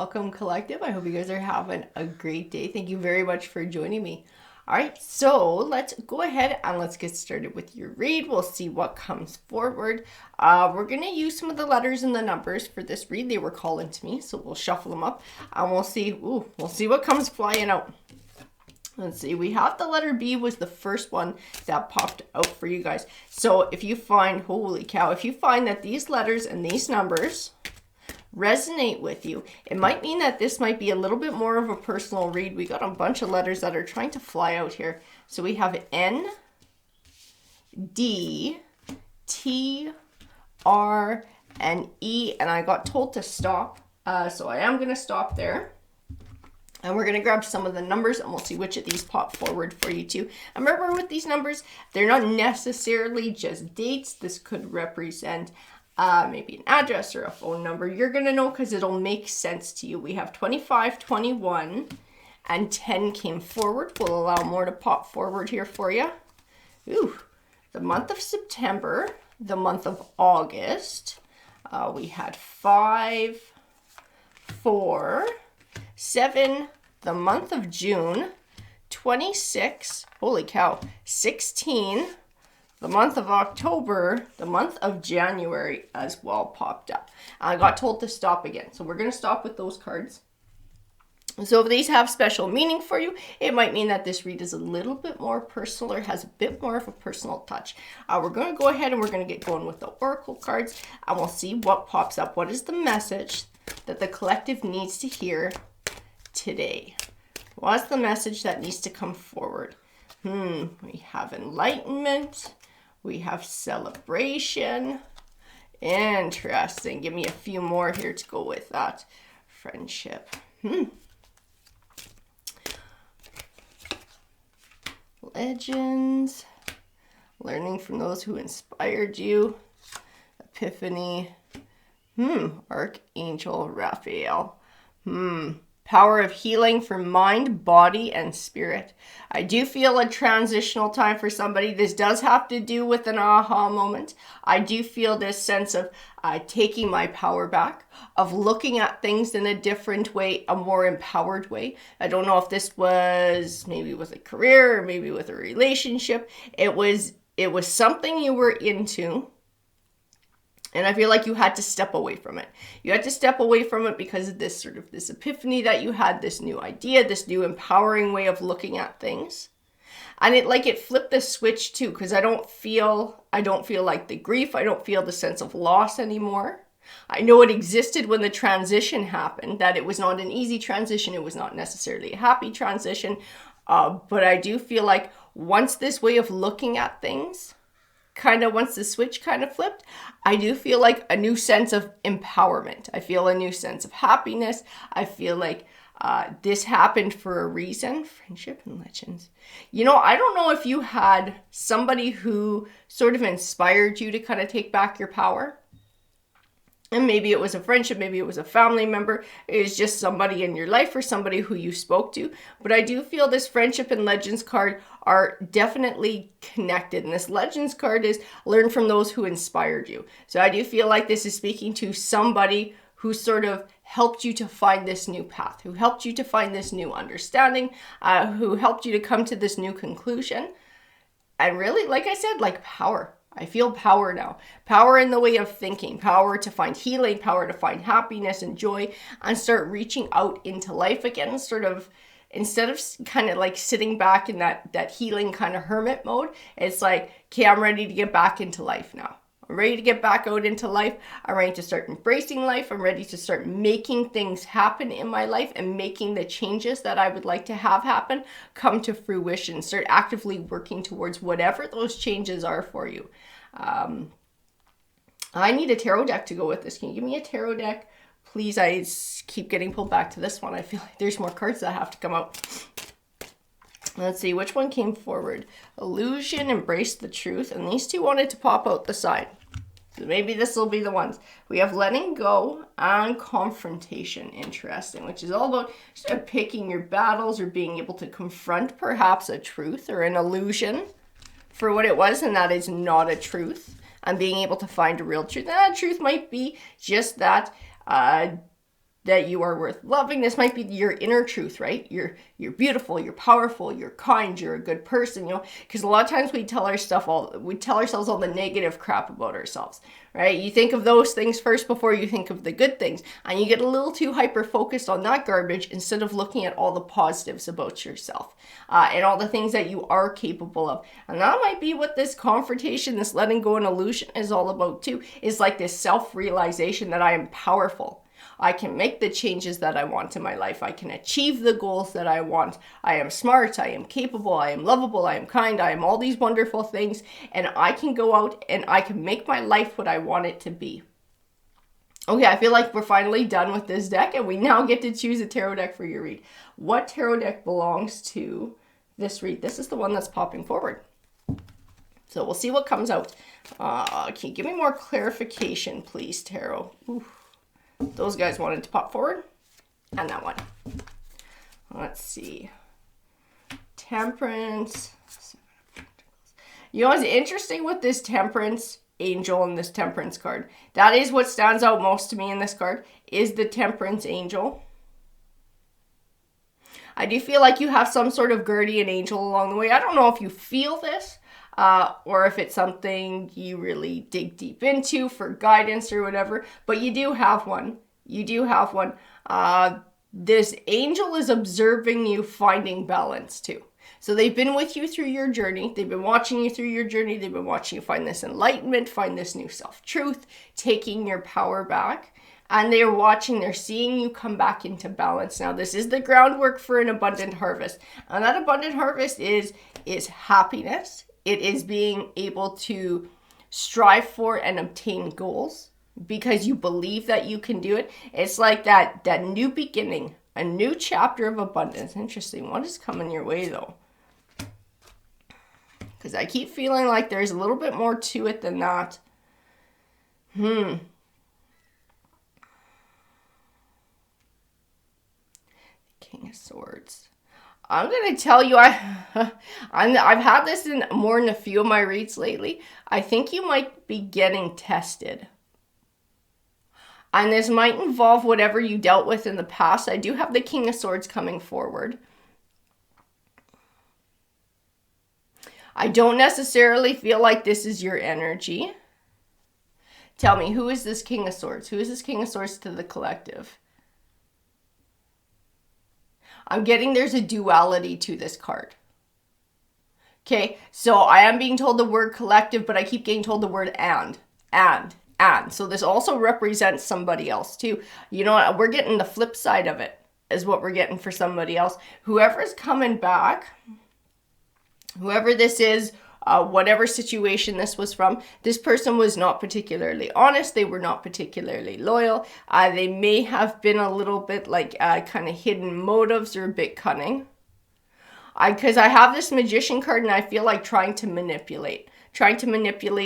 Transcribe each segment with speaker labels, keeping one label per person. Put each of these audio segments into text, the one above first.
Speaker 1: welcome collective. I hope you guys are having a great day. Thank you very much for joining me. All right, so let's go ahead and let's get started with your read. We'll see what comes forward. We're going to use some of the letters and the numbers for this read. They were calling to me, so we'll shuffle them up and we'll see what comes flying out. Let's see, we have the letter B was the first one that popped out for you guys. So if you find, holy cow, if you find that these letters and these numbers resonate with you, it might mean that this might be a little bit more of a personal read. We got a bunch of letters that are trying to fly out here. So we have N, D, T, R, and E, and I got told to stop. So I am going to stop there. And we're going to grab some of the numbers and we'll see which of these pop forward for you too. And remember with these numbers, they're not necessarily just dates. This could represent maybe an address or a phone number. You're going to know because it'll make sense to you. We have 25, 21, and 10 came forward. We'll allow more to pop forward here for you. Ooh, the month of September, the month of August. We had 5, 4, 7, the month of June, 26, holy cow, 16, the month of October, the month of January as well popped up. I got told to stop again, so we're going to stop with those cards. So if these have special meaning for you, it might mean that this read is a little bit more personal or has a bit more of a personal touch. We're going to go ahead and we're going to get going with the oracle cards and we'll see what pops up. What is the message that the collective needs to hear today? What's the message that needs to come forward? We have enlightenment. We have celebration. Interesting. Give me a few more here to go with that. Friendship. Legends. Learning from those who inspired you. Epiphany. Archangel Raphael. Power of healing for mind, body, and spirit. I do feel a transitional time for somebody. This does have to do with an aha moment. I do feel this sense of taking my power back, of looking at things in a different way, a more empowered way. I don't know if this was maybe with a career or maybe with a relationship. It was something you were into. And I feel like you had to step away from it. You had to step away from it because of this sort of this epiphany that you had, this new idea, this new empowering way of looking at things. And it flipped the switch too, because I don't feel like the grief. I don't feel the sense of loss anymore. I know it existed when the transition happened, that it was not an easy transition. It was not necessarily a happy transition. But I do feel like once this way of looking at things, once the switch flipped, I do feel like a new sense of empowerment. I feel a new sense of happiness. I feel like this happened for a reason. Friendship and legends. I don't know if you had somebody who sort of inspired you to take back your power. And maybe it was a friendship, maybe it was a family member, it was just somebody in your life or somebody who you spoke to. But I do feel this friendship and legends card are definitely connected. And this legends card is learn from those who inspired you. So I do feel like this is speaking to somebody who sort of helped you to find this new path, who helped you to find this new understanding, who helped you to come to this new conclusion. And really, like I said, power. I feel power now. Power in the way of thinking, power to find healing, power to find happiness and joy, and start reaching out into life again, sort of, instead of sitting back in that healing hermit mode. It's like, okay, I'm ready to get back into life now. I'm ready to get back out into life. I'm ready to start embracing life. I'm ready to start making things happen in my life and making the changes that I would like to have happen come to fruition. Start actively working towards whatever those changes are for you. I need a tarot deck to go with this. Can you give me a tarot deck? Please, I keep getting pulled back to this one. I feel like there's more cards that have to come out. Let's see, which one came forward? Illusion, Embrace the Truth, and these two wanted to pop out the side. So maybe this will be the ones. We have Letting Go and Confrontation. Interesting, which is all about sort of picking your battles or being able to confront perhaps a truth or an illusion for what it was, and that is not a truth, and being able to find a real truth. And that truth might be just that that you are worth loving. This might be your inner truth, right? You're beautiful, you're powerful, you're kind, you're a good person, you know, because a lot of times we tell ourselves all the negative crap about ourselves, right? You think of those things first before you think of the good things, and you get a little too hyper focused on that garbage instead of looking at all the positives about yourself, and all the things that you are capable of. And that might be what this confrontation, this letting go and illusion is all about too, is like this self-realization that I am powerful. I can make the changes that I want in my life. I can achieve the goals that I want. I am smart. I am capable. I am lovable. I am kind. I am all these wonderful things. And I can go out and I can make my life what I want it to be. Okay, I feel like we're finally done with this deck, and we now get to choose a tarot deck for your read. What tarot deck belongs to this read? This is the one that's popping forward. So we'll see what comes out. Can you give me more clarification, please, tarot? Oof. Those guys wanted to pop forward. And that one. Let's see. Temperance. You know what's interesting with this Temperance Angel and this Temperance card? That is what stands out most to me in this card, is the Temperance Angel. I do feel like you have some sort of guardian angel along the way. I don't know if you feel this, or if it's something you really dig deep into for guidance or whatever, but you do have one. You do have one. This angel is observing you finding balance too. So they've been with you through your journey. They've been watching you through your journey. They've been watching you find this enlightenment, find this new self-truth, taking your power back. And they're watching, they're seeing you come back into balance. Now, this is the groundwork for an abundant harvest. And that abundant harvest is happiness. It is being able to strive for and obtain goals because you believe that you can do it. It's like that new beginning, a new chapter of abundance. Interesting. What is coming your way, though? Because I keep feeling like there's a little bit more to it than that. King of Swords. I'm going to tell you, I've had this in more than a few of my reads lately. I think you might be getting tested. And this might involve whatever you dealt with in the past. I do have the King of Swords coming forward. I don't necessarily feel like this is your energy. Tell me, who is this King of Swords? Who is this King of Swords to the collective? I'm getting there's a duality to this card. Okay, so I am being told the word collective, but I keep getting told the word and. So this also represents somebody else too. You know what? We're getting the flip side of it is what we're getting for somebody else. Whoever's coming back, whoever this is, whatever situation this was from, this person was not particularly honest. They were not particularly loyal. They may have been a little bit like kind of hidden motives or a bit cunning. Because I have this Magician card and I feel like trying to manipulate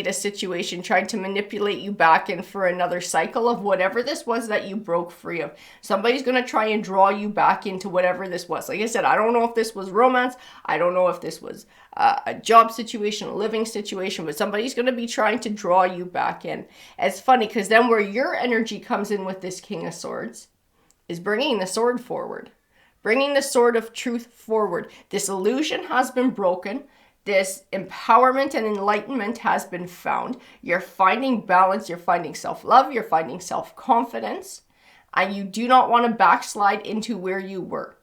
Speaker 1: a situation, trying to manipulate you back in for another cycle of whatever this was that you broke free of. Somebody's going to try and draw you back into whatever this was. Like I said, I don't know if this was romance. I don't know if this was a job situation, a living situation, but somebody's going to be trying to draw you back in. It's funny because then where your energy comes in with this King of Swords is bringing the sword forward, bringing the sword of truth forward. This illusion has been broken. This empowerment and enlightenment has been found. You're finding balance. You're finding self-love. You're finding self-confidence. And you do not want to backslide into where you were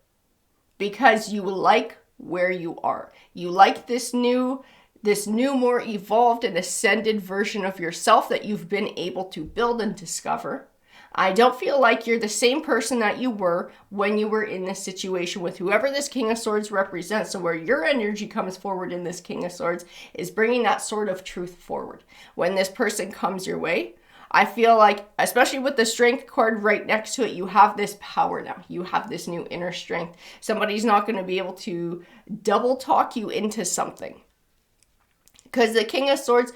Speaker 1: because you like where you are. You like this new, more evolved and ascended version of yourself that you've been able to build and discover. I don't feel like you're the same person that you were when you were in this situation with whoever this King of Swords represents. So where your energy comes forward in this King of Swords is bringing that sword of truth forward. When this person comes your way, I feel like, especially with the Strength card right next to it, you have this power now. You have this new inner strength. Somebody's not going to be able to double talk you into something. Because the King of Swords,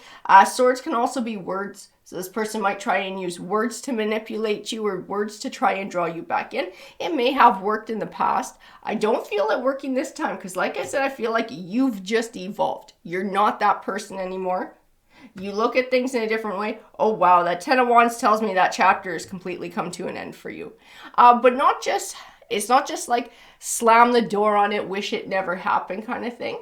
Speaker 1: swords can also be words. So this person might try and use words to manipulate you or words to try and draw you back in. It may have worked in the past. I don't feel it working this time because like I said, I feel like you've just evolved. You're not that person anymore. You look at things in a different way. Oh, wow, that 10 of Wands tells me that chapter has completely come to an end for you. But it's not just like slam the door on it, wish it never happened kind of thing.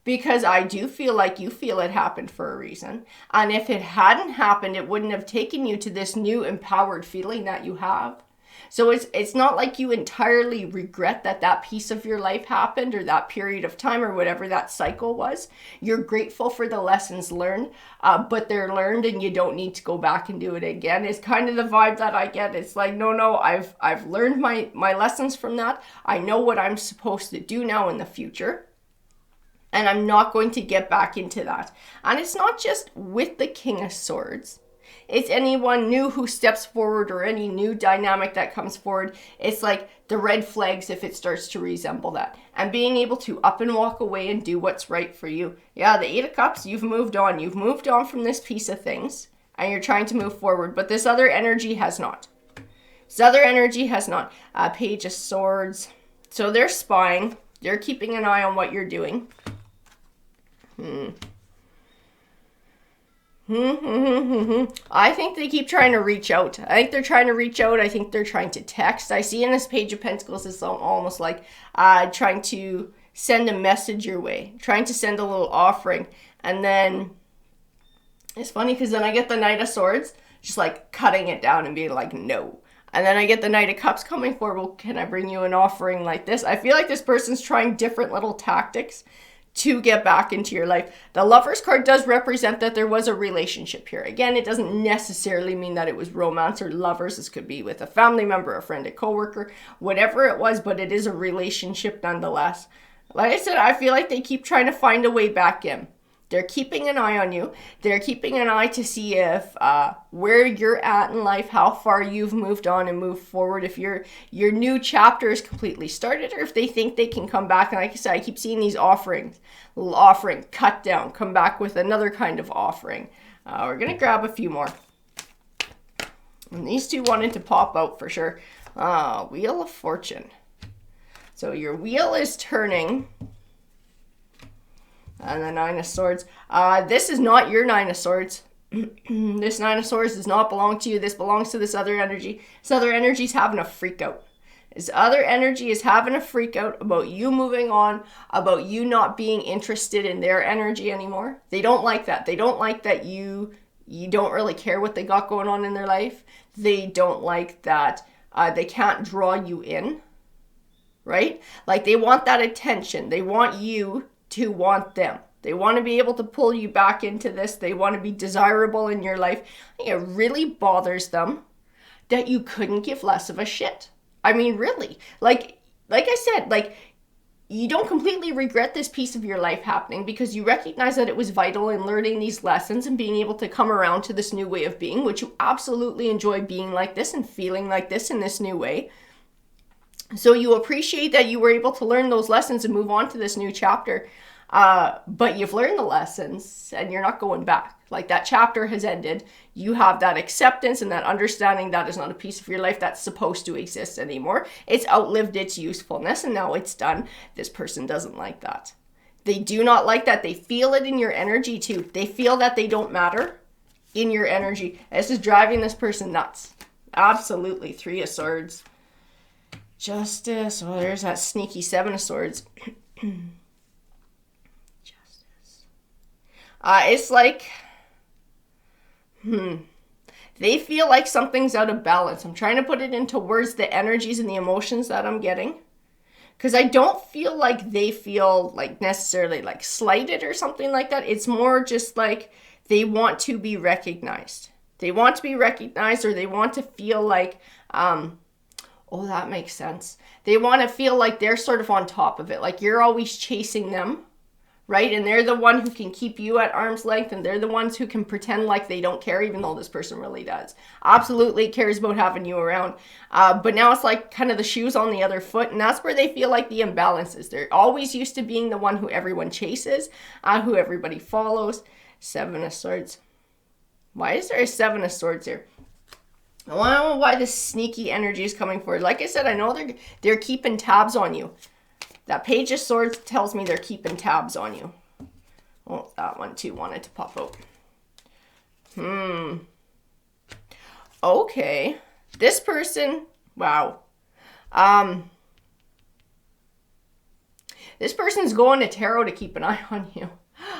Speaker 1: Because I do feel like you feel it happened for a reason. And if it hadn't happened, it wouldn't have taken you to this new empowered feeling that you have. So it's not like you entirely regret that piece of your life happened, or that period of time, or whatever that cycle was. You're grateful for the lessons learned, but they're learned and you don't need to go back and do it again. It's kind of the vibe that I get. It's like, no, I've learned my lessons from that. I know what I'm supposed to do now in the future. And I'm not going to get back into that. And it's not just with the King of Swords. It's anyone new who steps forward, or any new dynamic that comes forward. It's like the red flags if it starts to resemble that. And being able to up and walk away and do what's right for you. Yeah, the 8 of Cups, you've moved on. You've moved on from this piece of things. And you're trying to move forward. But this other energy has not. This other energy has not. Page of Swords. So they're spying. They're keeping an eye on what you're doing. I think they keep trying to reach out. I think they're trying to reach out. I think they're trying to text. I see in this Page of Pentacles, it's almost like trying to send a message your way, trying to send a little offering. And then it's funny because then I get the Knight of Swords, just like cutting it down and being like, no. And then I get the Knight of Cups coming forward. Well, can I bring you an offering like this? I feel like this person's trying different little tactics to get back into your life. The Lovers card does represent that there was a relationship here. Again, it doesn't necessarily mean that it was romance or lovers. This could be with a family member, a friend, a coworker, whatever it was, but it is a relationship nonetheless. Like I said, I feel like they keep trying to find a way back in. They're keeping an eye on you. They're keeping an eye to see if where you're at in life, how far you've moved on and moved forward, if your new chapter is completely started, or if they think they can come back. And like I said, I keep seeing these offerings, little offering, cut down, come back with another kind of offering. We're going to grab a few more. And these two wanted to pop out for sure. Wheel of Fortune. So your wheel is turning. And the Nine of Swords. This is not your Nine of Swords. This Nine of Swords does not belong to you. This belongs to this other energy. This other energy is having a freak out. This other energy is having a freak out about you moving on, about you not being interested in their energy anymore. They don't like that. They don't like that you don't really care what they got going on in their life. They don't like that they can't draw you in, right? Like they want that attention. They want you to want them. They want to be able to pull you back into this. They want to be desirable in your life. It really bothers them that you couldn't give less of a shit. I mean, really. Like I said, like you don't completely regret this piece of your life happening because you recognize that it was vital in learning these lessons and being able to come around to this new way of being, which you absolutely enjoy being like this and feeling like this in this new way. So you appreciate that you were able to learn those lessons and move on to this new chapter. But you've learned the lessons and you're not going back. Like that chapter has ended. You have that acceptance and that understanding that is not a piece of your life that's supposed to exist anymore. It's outlived its usefulness and now it's done. This person doesn't like that. They do not like that. They feel it in your energy too. They feel that they don't matter in your energy. This is driving this person nuts. Absolutely. 3 of Swords. Justice. Oh, there's that sneaky 7 of Swords. Justice. It's like, they feel like something's out of balance. I'm trying to put it into words, the energies and the emotions that I'm getting. Because I don't feel like they feel like necessarily like slighted or something like that. It's more just like they want to be recognized. They want to be recognized, or they want to feel like, oh, that makes sense. They want to feel like they're sort of on top of it. Like you're always chasing them, right? And they're the one who can keep you at arm's length. And they're the ones who can pretend like they don't care, even though this person really does. Absolutely cares about having you around. But now it's like kind of the shoes on the other foot. And that's where they feel like the imbalance is. They're always used to being the one who everyone chases, who everybody follows. 7 of Swords. Why is there a 7 of Swords here? I don't know why this sneaky energy is coming forward. Like I said, I know they're keeping tabs on you. That Page of Swords tells me they're keeping tabs on you. Oh, that one too wanted to pop out. Okay. This person, wow. This person's going to tarot to keep an eye on you.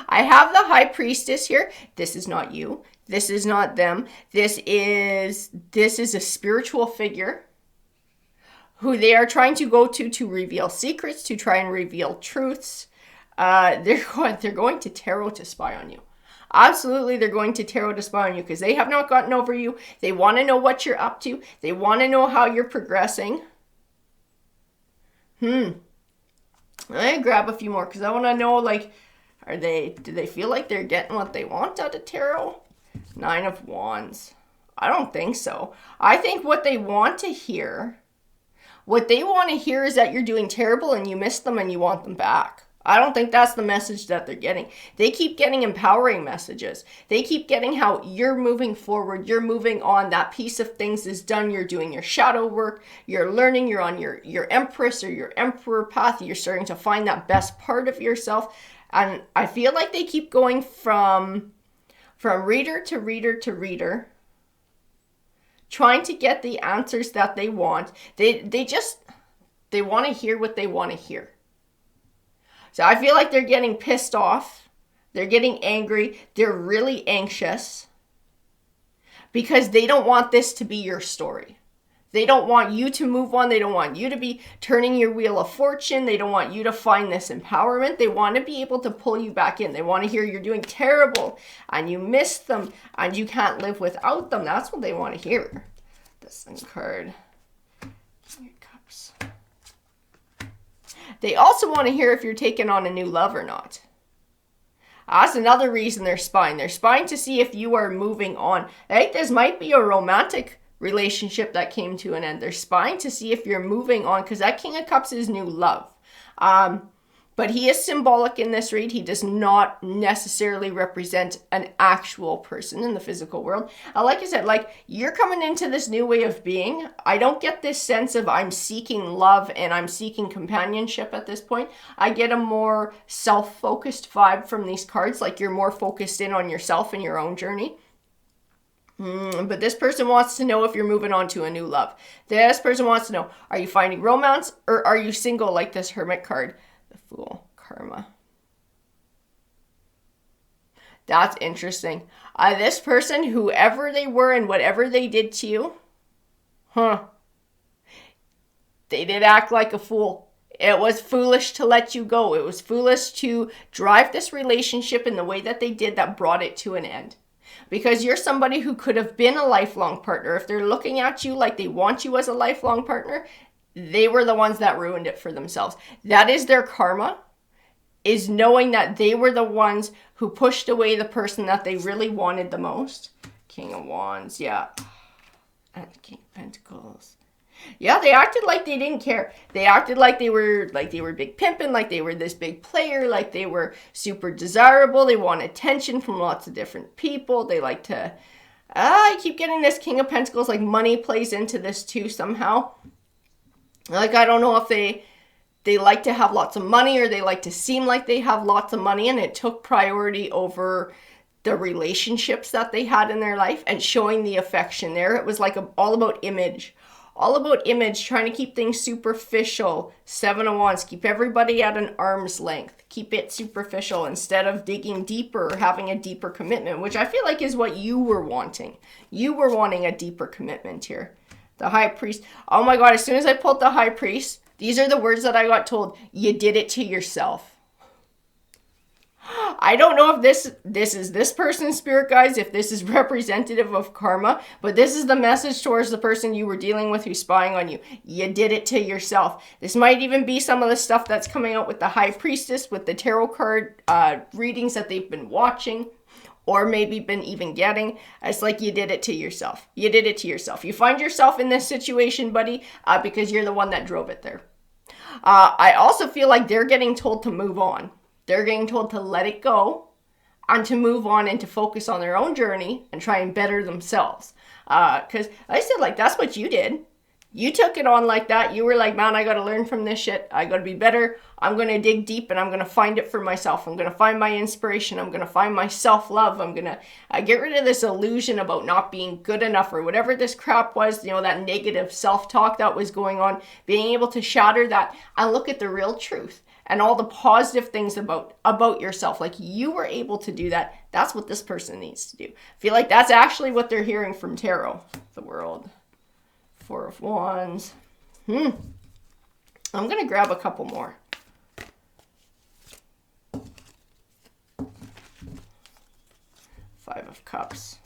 Speaker 1: I have the High Priestess here. This is not you. This is not them. This is a spiritual figure who they are trying to go to reveal secrets, to try and reveal truths. They're going to tarot to spy on you. Absolutely, they're going to tarot to spy on you because they have not gotten over you. They want to know what you're up to. They want to know how you're progressing. Let me grab a few more because I want to know, like, do they feel like they're getting what they want out of tarot? 9 of Wands. I don't think so. I think what they want to hear is that you're doing terrible and you miss them and you want them back. I don't think that's the message that they're getting. They keep getting empowering messages. They keep getting how you're moving forward. You're moving on. That piece of things is done. You're doing your shadow work. You're learning. You're on your Empress or your Emperor path. You're starting to find that best part of yourself. And I feel like they keep going from reader to reader to reader, trying to get the answers that they want. They want to hear what they want to hear. So I feel like they're getting pissed off. They're getting angry. They're really anxious because they don't want this to be your story. They don't want you to move on. They don't want you to be turning your wheel of fortune. They don't want you to find this empowerment. They want to be able to pull you back in. They want to hear you're doing terrible and you miss them and you can't live without them. That's what they want to hear. The Sun card. King of Cups. They also want to hear if you're taking on a new love or not. That's another reason they're spying. They're spying to see if you are moving on. I think this might be a romantic relationship that came to an end. They're spying to see if you're moving on because that King of Cups is new love. But he is symbolic in this read. He does not necessarily represent an actual person in the physical world. Like I said, like you're coming into this new way of being. I don't get this sense of I'm seeking love and I'm seeking companionship at this point. I get a more self-focused vibe from these cards, like you're more focused in on yourself and your own journey. But this person wants to know if you're moving on to a new love. This person wants to know, are you finding romance or are you single like this Hermit card? The Fool, Karma. That's interesting. This person, whoever they were and whatever they did to you, they did act like a fool. It was foolish to let you go. It was foolish to drive this relationship in the way that they did that brought it to an end. Because you're somebody who could have been a lifelong partner. If they're looking at you like they want you as a lifelong partner, they were the ones that ruined it for themselves. That is their karma, is knowing that they were the ones who pushed away the person that they really wanted the most. King of Wands, yeah. And King of Pentacles. Yeah, they acted like they didn't care. They acted like they were big pimping, like they were this big player, like they were super desirable. They want attention from lots of different people. They like to... I keep getting this King of Pentacles, like money plays into this too somehow. Like, I don't know if they like to have lots of money or they like to seem like they have lots of money, and it took priority over the relationships that they had in their life and showing the affection there. It was like all about image. All about image, trying to keep things superficial. 7 of Wands, keep everybody at an arm's length. Keep it superficial instead of digging deeper or having a deeper commitment, which I feel like is what you were wanting. You were wanting a deeper commitment here. The High Priest. Oh my God, as soon as I pulled the High Priest, these are the words that I got told. You did it to yourself. I don't know if this is this person's spirit guides, if this is representative of karma, but this is the message towards the person you were dealing with who's spying on you. You did it to yourself. This might even be some of the stuff that's coming out with the High Priestess, with the tarot card readings that they've been watching, or maybe been even getting. It's like you did it to yourself. You did it to yourself. You find yourself in this situation, buddy, because you're the one that drove it there. I also feel like they're getting told to move on. They're getting told to let it go and to move on and to focus on their own journey and try and better themselves. Because I said, like, that's what you did. You took it on like that. You were like, man, I got to learn from this shit. I got to be better. I'm going to dig deep and I'm going to find it for myself. I'm going to find my inspiration. I'm going to find my self-love. I'm going to get rid of this illusion about not being good enough or whatever this crap was, that negative self-talk that was going on, being able to shatter that and look at the real truth and all the positive things about yourself. Like you were able to do that. That's what this person needs to do. I feel like that's actually what they're hearing from tarot. The World. 4 of Wands. I'm going to grab a couple more. 5 of Cups.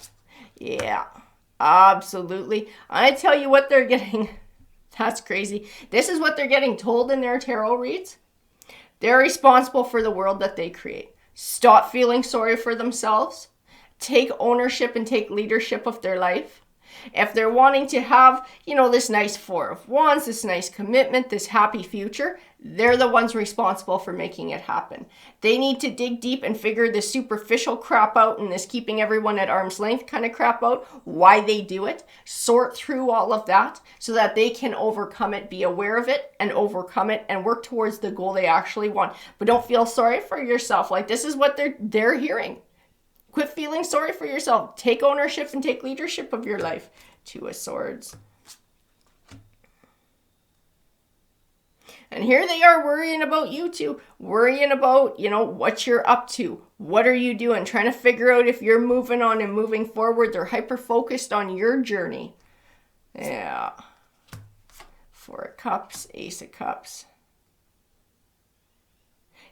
Speaker 1: Yeah, absolutely. I tell you what they're getting. That's crazy. This is what they're getting told in their tarot reads. They're responsible for the world that they create. Stop feeling sorry for themselves. Take ownership and take leadership of their life. If they're wanting to have, this nice 4 of Wands, this nice commitment, this happy future, they're the ones responsible for making it happen. They need to dig deep and figure this superficial crap out and this keeping everyone at arm's length kind of crap out, why they do it, sort through all of that so that they can overcome it, be aware of it and overcome it and work towards the goal they actually want. But don't feel sorry for yourself. Like this is what they're hearing. Quit feeling sorry for yourself. Take ownership and take leadership of your life. 2 of Swords. And here they are worrying about you too. Worrying about, what you're up to. What are you doing? Trying to figure out if you're moving on and moving forward. They're hyper-focused on your journey. Yeah. 4 of Cups, Ace of Cups.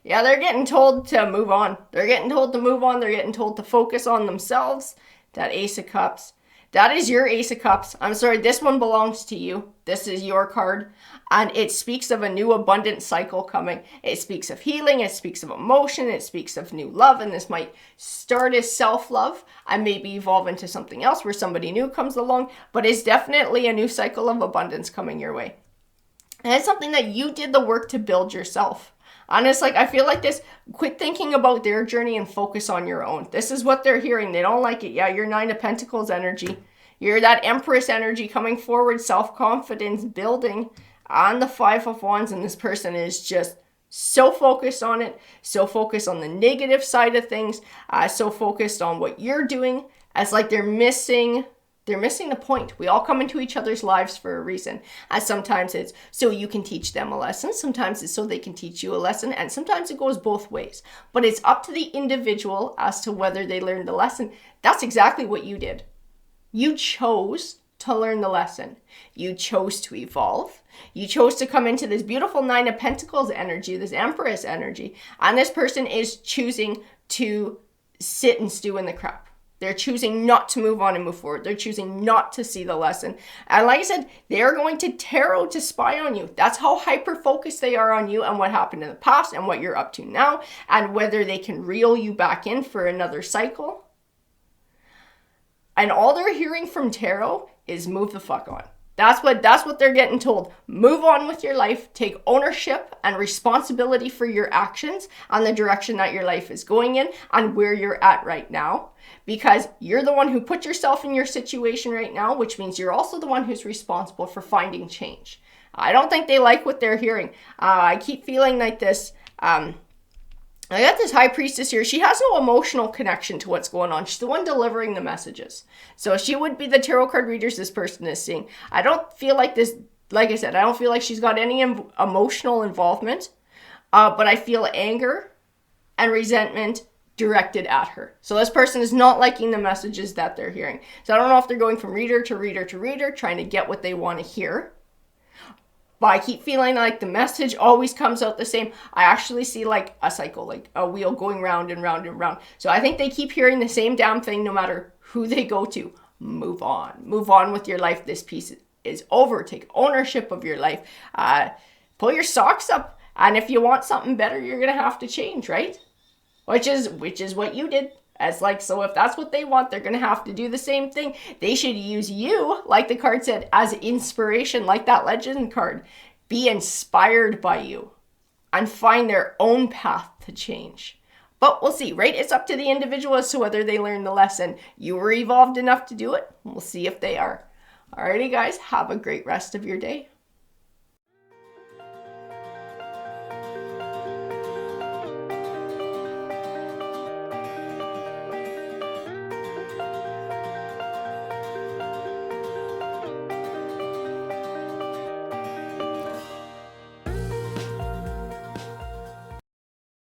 Speaker 1: Yeah, they're getting told to move on. They're getting told to move on. They're getting told to focus on themselves. That Ace of Cups. That is your Ace of Cups. I'm sorry, this one belongs to you. This is your card. And it speaks of a new abundant cycle coming. It speaks of healing. It speaks of emotion. It speaks of new love. And this might start as self-love and maybe evolve into something else where somebody new comes along. But it's definitely a new cycle of abundance coming your way. And it's something that you did the work to build yourself. And it's like, I feel like this, quit thinking about their journey and focus on your own. This is what they're hearing. They don't like it. Yeah, you're 9 of Pentacles energy. You're that Empress energy coming forward, self-confidence building on the 5 of Wands. And this person is just so focused on it, so focused on the negative side of things, so focused on what you're doing. It's like they're missing the point. We all come into each other's lives for a reason. And sometimes it's so you can teach them a lesson. Sometimes it's so they can teach you a lesson. And sometimes it goes both ways. But it's up to the individual as to whether they learn the lesson. That's exactly what you did. You chose to learn the lesson. You chose to evolve. You chose to come into this beautiful 9 of Pentacles energy, this Empress energy. And this person is choosing to sit and stew in the crap. They're choosing not to move on and move forward. They're choosing not to see the lesson. And like I said, they're going to tarot to spy on you. That's how hyper-focused they are on you and what happened in the past and what you're up to now and whether they can reel you back in for another cycle. And all they're hearing from tarot is move the fuck on. That's what they're getting told. Move on with your life. Take ownership and responsibility for your actions and the direction that your life is going in and where you're at right now. Because you're the one who put yourself in your situation right now, which means you're also the one who's responsible for finding change. I don't think they like what they're hearing. I keep feeling like this. I got this high priestess here. She has no emotional connection to what's going on. She's the one delivering the messages. So she would be the tarot card readers this person is seeing. I don't feel like this, like I said, I don't feel like she's got any emotional involvement. But I feel anger and resentment directed at her. So this person is not liking the messages that they're hearing. So I don't know if they're going from reader to reader to reader, trying to get what they want to hear. But I keep feeling like the message always comes out the same. I actually see like a cycle, like a wheel going round and round and round. So I think they keep hearing the same damn thing no matter who they go to. Move on. Move on with your life. This piece is over. Take ownership of your life. Pull your socks up. And if you want something better, you're going to have to change, right? Which is what you did. As like, so if that's what they want, they're going to have to do the same thing. They should use you, like the card said, as inspiration, like that legend card. Be inspired by you and find their own path to change. But we'll see, right? It's up to the individual as to whether they learn the lesson. You were evolved enough to do it. We'll see if they are. Alrighty, guys, have a great rest of your day.